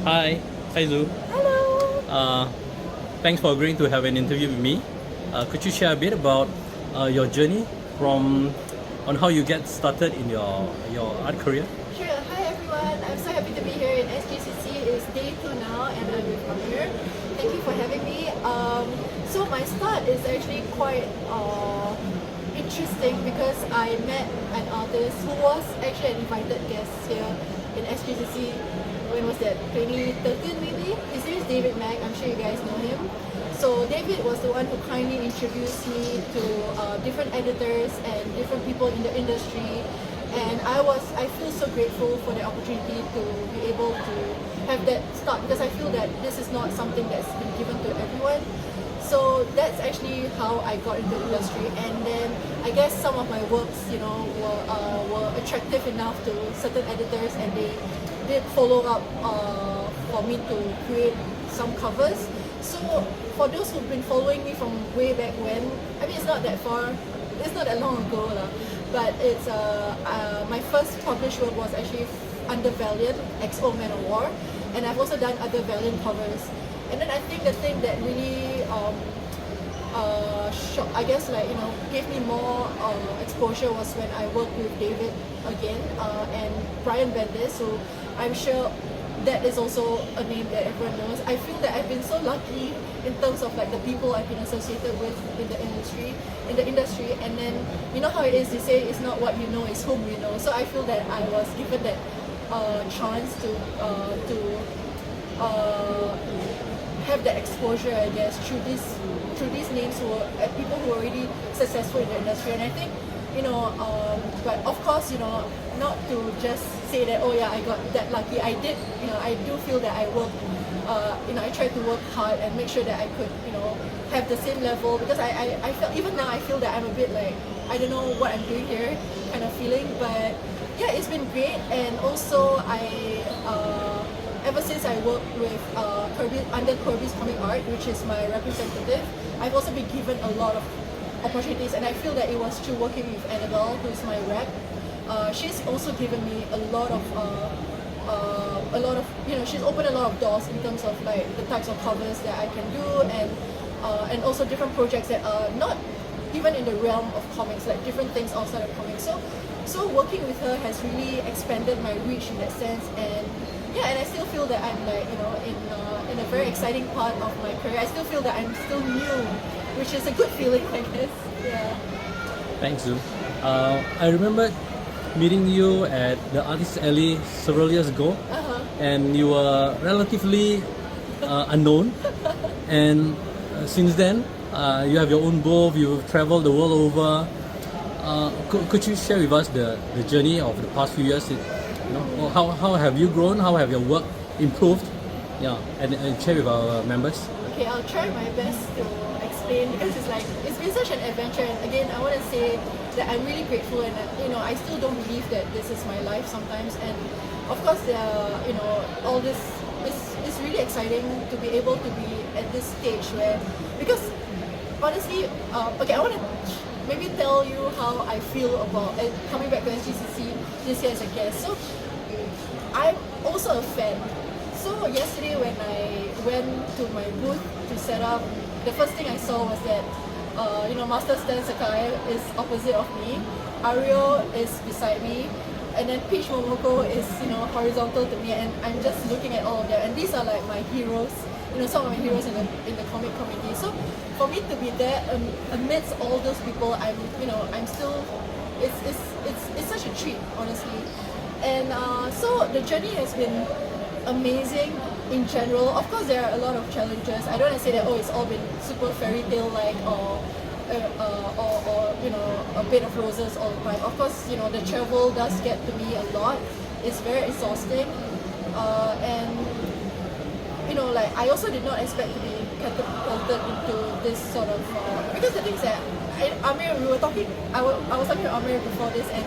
Hi, hi Zu. Hello. Uh, Thanks for agreeing to have an interview with me. Could you share a bit about your journey from on how you get started in your art career? Sure. Hi everyone. I'm so happy to be here in SGCC. It's day 2 now, and I'm with Amir. Thank you for having me. So my start is actually quite interesting because I met an artist who was actually an invited guest here in SGCC. When was that? 2013 maybe? His name is David Mack. I'm sure you guys know him. So David was the one who kindly introduced me to different editors and different people in the industry. And I feel so grateful for the opportunity to be able to have that start, because I feel that this is not something that's been given to everyone. So that's actually how I got into the industry. And then I guess some of my works, were attractive enough to certain editors, and they did follow up for me to create some covers. So for those who've been following me from way back when, I mean it's not that far, it's not that long ago lah. But it's my first published work was actually under Valiant, XO Man of War, and I've also done other Valiant covers. And then I think the thing that really gave me more exposure was when I worked with David again and Brian Bendis, who I'm sure that is also a name that everyone knows. I feel that I've been so lucky in terms of like the people I've been associated with in the industry, and then you know how it is, they say it's not what you know, it's whom you know. So I feel that I was given that chance to have that exposure, I guess, through these names who are people who are already successful in the industry. And I think, but of course, not to just say that, oh yeah, I got that lucky. I did, I do feel that I worked, I tried to work hard and make sure that I could, have the same level, because I felt, even now I feel that I'm a bit like, I don't know what I'm doing here kind of feeling. But yeah, it's been great. And also ever since I worked with under Kirby's Comic Art, which is my representative, I've also been given a lot of opportunities, and I feel that it was through working with Annabelle, who's my rep. She's also given me a lot of, she's opened a lot of doors in terms of like the types of covers that I can do, and also different projects that are not even in the realm of comics, like different things outside of comics. So working with her has really expanded my reach in that sense. And yeah, and I still feel that I'm like, in a very exciting part of my career. I still feel that I'm still new, which is a good feeling, I guess. Yeah. Thanks, Zu. I remember meeting you at the Artist Alley several years ago, and you were relatively unknown. And since then, you have your own booth. You've traveled the world over. Could you share with us the journey of the past few years? How have you grown? How have your work improved? Yeah, and share with our members. Okay, I'll try my best to explain, because it's been such an adventure. And again, I want to say that I'm really grateful, and I still don't believe that this is my life sometimes. And of course, all this is really exciting to be able to be at this stage where, because honestly, okay, I want to maybe tell you how I feel about coming back to SGCC this year as a guest. So I'm also a fan. So yesterday when I went to my booth to set up, the first thing I saw was that Master Stan Sakai is opposite of me, Ario is beside me, and then Peach Momoko is horizontal to me, and I'm just looking at all of them. And these are like my heroes, some of my heroes in the comic community. So for me to be there amidst all those people, I'm still, it's such a treat, honestly. And so the journey has been amazing in general. Of course, there are a lot of challenges. I don't want to say that it's all been super fairy tale like or a bed of roses all the time. Of course, the travel does get to me a lot. It's very exhausting, and I also did not expect to be catapulted into this sort of because the thing is that Amir, we were talking. I was talking to Amir before this, and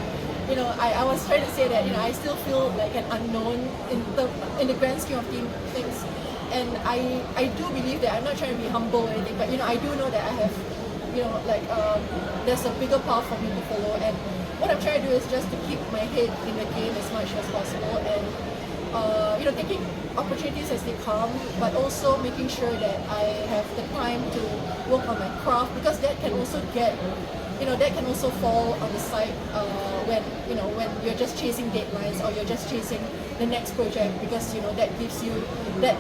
I was trying to say that I still feel like an unknown in the grand scheme of things, and I do believe that I'm not trying to be humble or anything, but I do know that I have there's a bigger path for me to follow, and what I'm trying to do is just to keep my head in the game as much as possible. And taking opportunities as they come, but also making sure that I have the time to work on my craft, because that can also that can also fall on the side when when you're just chasing deadlines or you're just chasing the next project, because that gives you that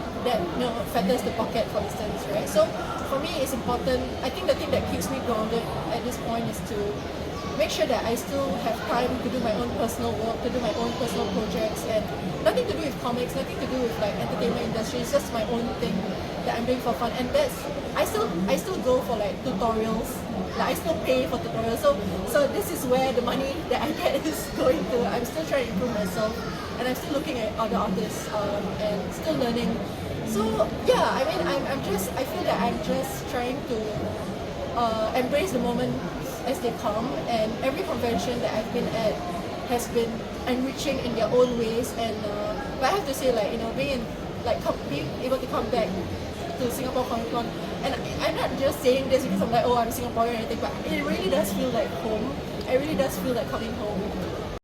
feathers the pocket, for instance, right? So for me, it's important. I think the thing that keeps me grounded at this point is to make sure that I still have time to do my own personal work, to do my own personal projects, and nothing to do with comics, nothing to do with like entertainment industry. It's just my own thing that I'm doing for fun, and I still go for like tutorials. Like I still pay for tutorials. So this is where the money that I get is going to. I'm still trying to improve myself, and I'm still looking at other artists and still learning. So yeah, I mean, I feel that I'm just trying to embrace the moment as they come, and every convention that I've been at has been enriching in their own ways. And but I have to say, like being able to come back to Singapore Comic Con, and I'm not just saying this because I'm like, oh, I'm Singaporean or anything, but it really does feel like home. It really does feel like coming home.